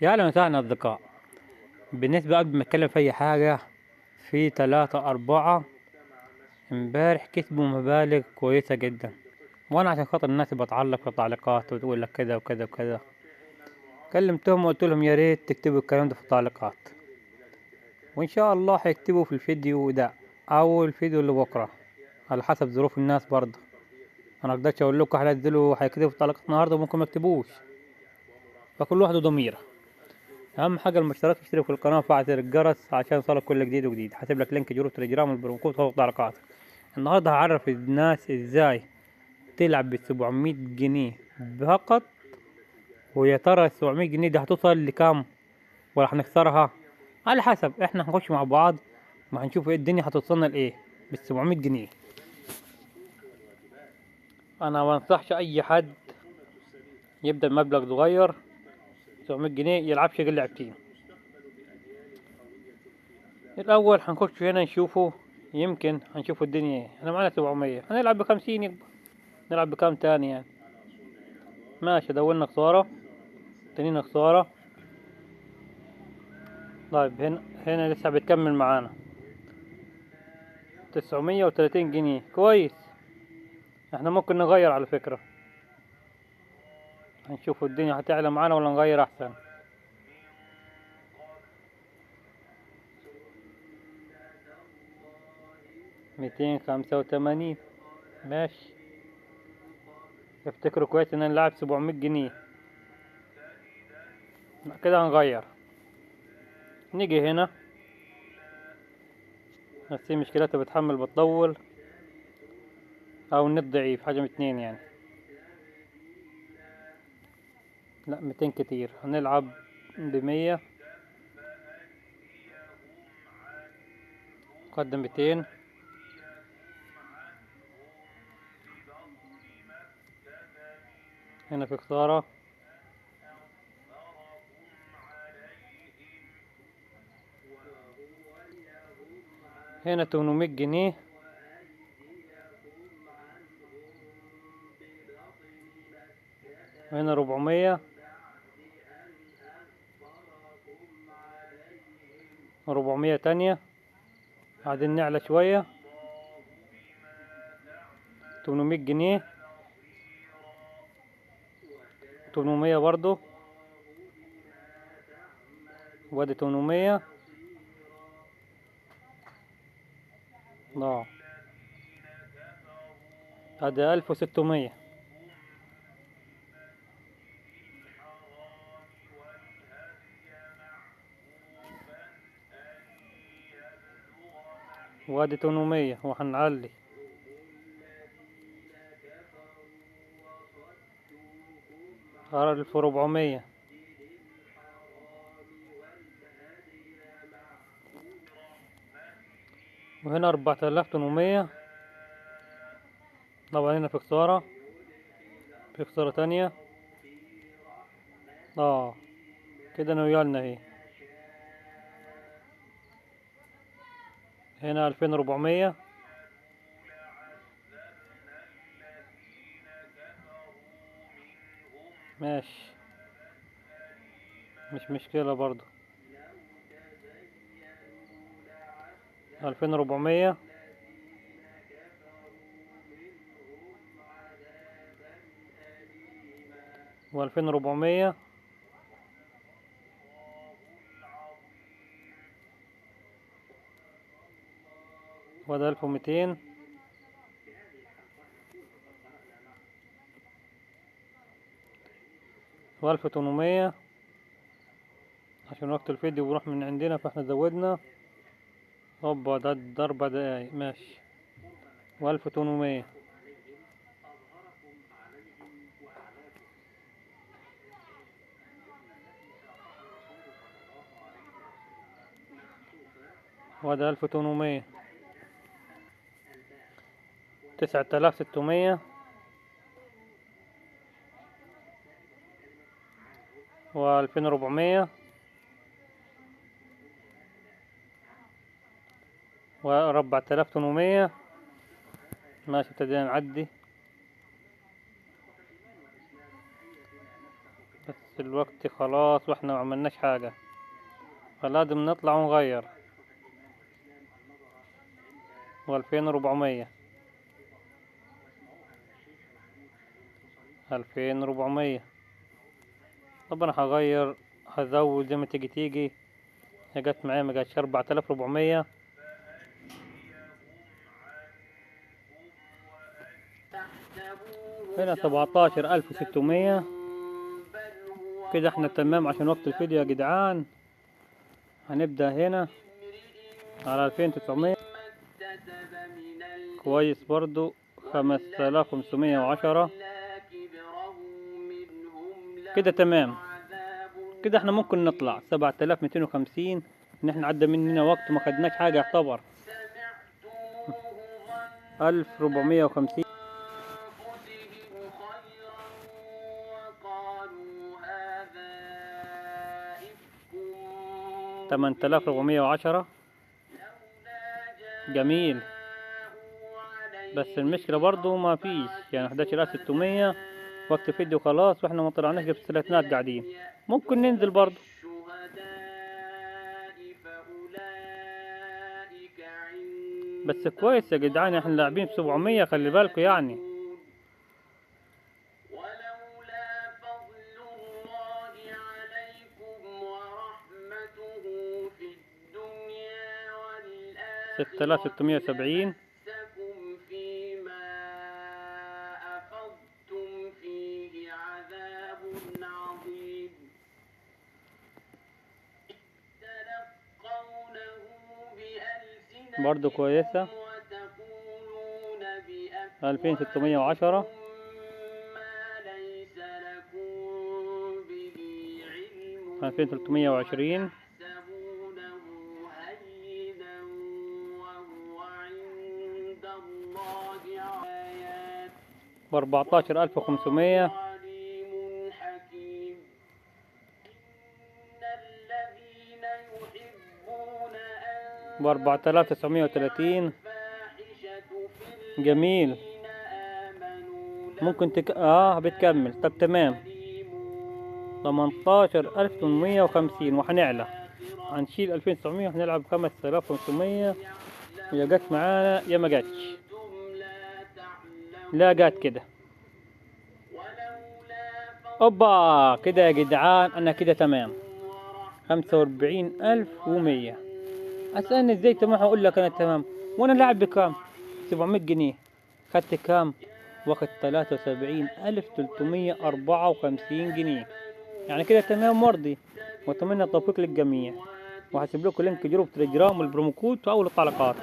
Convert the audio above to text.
يا أهلا وسهلا أصدقاء. بالنسبة قبل ما أتكلم في أي حاجة، في 3 4 امبارح كسبوا مبالغ كويسة جدا، وأنا عشان خاطر الناس بتعلق في التعليقات وتقول لك كذا وكذا وكذا، كلمتهم وقلت لهم يا ريت تكتبوا الكلام ده في التعليقات، وإن شاء الله هيكتبوا في الفيديو ده أو الفيديو اللي بكرة على حسب ظروف الناس برضه. أنا مقدرش أقول لكم هنزلوا هيكتبوا في التعليقات النهاردة وممكن ميكتبوش، فكل واحد وضميره. اهم حاجه المشترك اشترك في القناه وفعل زر الجرس عشان يوصلك كل جديد وجديد. هسيب لك لينك جروب تليجرام والبرومكود فوق التعليقات. النهارده هعرف الناس ازاي تلعب ب700 جنيه فقط، ويا ترى ال700 جنيه دي هتوصل لكام ولا هنخسرها؟ على حسب، احنا هنخش مع بعض وهنشوف ايه الدنيا هتوصلنا لايه بال700 جنيه. انا ما انصحش اي حد يبدا بمبلغ صغير 700 جنيه يلعبش غير لعبتين. الأول هنخش هنا نشوفه، يمكن هنشوفه الدنيا ايه. احنا معانا 700، هنلعب ب50 يكبر، نلعب بكام تاني يعني؟ ماشي، دولنا خسارة، تنينا خسارة. طيب هنا لسه بتكمل معانا 930 جنيه، كويس. احنا ممكن نغير على فكرة، هنشوف الدنيا هتعلى معانا ولا نغير احسن. 285، ماشي. افتكروا كويس ان نلعب 700 جنيه. لا، كده هنغير. نيجي هنا، بس هي مشكلتها بتحمل بتطول او النت ضعيف، حاجة من اتنين يعني. لا 200 كتير، هنلعب ب100. قدم 200. هنا في خسارة. هنا 800 جنيه. هنا 400. 400 تانية. بعدين نعلى شوية. 800 جنيه. 800 برضو. وادي 800. اه، ادي 1600. وادي 800 وهنعلي. صار 1400. وهنا 4800. طبعا هنا في خسارة. في خسارة تانية. اه، كده نويالنا اهي. هنا 2400. ماشي، مش مشكلة برضو. 2400. و2400. وده 1200. و1800. عشان وقت الفيديو بيروح من عندنا فاحنا زودنا. هوبا، ده 4 دقايق، ماشي. و1800. وده 1800. 9600. و2400. و4800. ماشي، ابتدينا نعدي. بس الوقت خلاص واحنا ما عملناش حاجة، فلازم نطلع ونغير. و2400 2400. طب انا هغير، هزود زي ما تيجي. هي جت معايا ما جاتش 4400. هنا 17600. كده احنا تمام عشان وقت الفيديو يا جدعان. هنبدأ هنا على 2900. كويس برضو 5510. كده تمام. كده احنا ممكن نطلع 7250. ان احنا عدى مننا وقت ما خدناش حاجة يعتبر. 1450. 8410. جميل. بس المشكلة برضو ما فيش يعني 11600. وقت فيديو خلاص واحنا ما طلعناش غير في الثلاثينات قاعدين. ممكن ننزل برضو. بس كويس يا جدعان احنا لاعبين ب700، خلي بالكم يعني. ولولا فضل الله عليكم ورحمته في الدنيا والآخرة 6670. لمسكم فيما أفضتم فيه عذاب عظيم. تلقونه بألسنتكم برضو كويسة. وتقولون 2610. ما ليس لكم به علم 2320. تحسبونه هينا وهو عند الله آيات ب14500. عليم حكيم. إن الذين يحبون أن ب4930. الفاحشة في جميل. الذين آمنوا ممكن بتكمل. طب تمام. 18850 وهنعلى. هنشيل 2900 وهنلعب 5500. يا جت معانا يا ما جاتش. لا جات كده. اوبا كده يا جدعان انا كده تمام. 45100. اسألني ازاي تمام، هقول لك انا تمام وانا لاعب بكام؟ 700 جنيه. خدت كام؟ واخد 73354 جنيه. يعني كده تمام مرضي. واتمنى التوفيق للجميع. وهسيب لكم لينك جروب تليجرام والبرومو كود في اول التعليقات.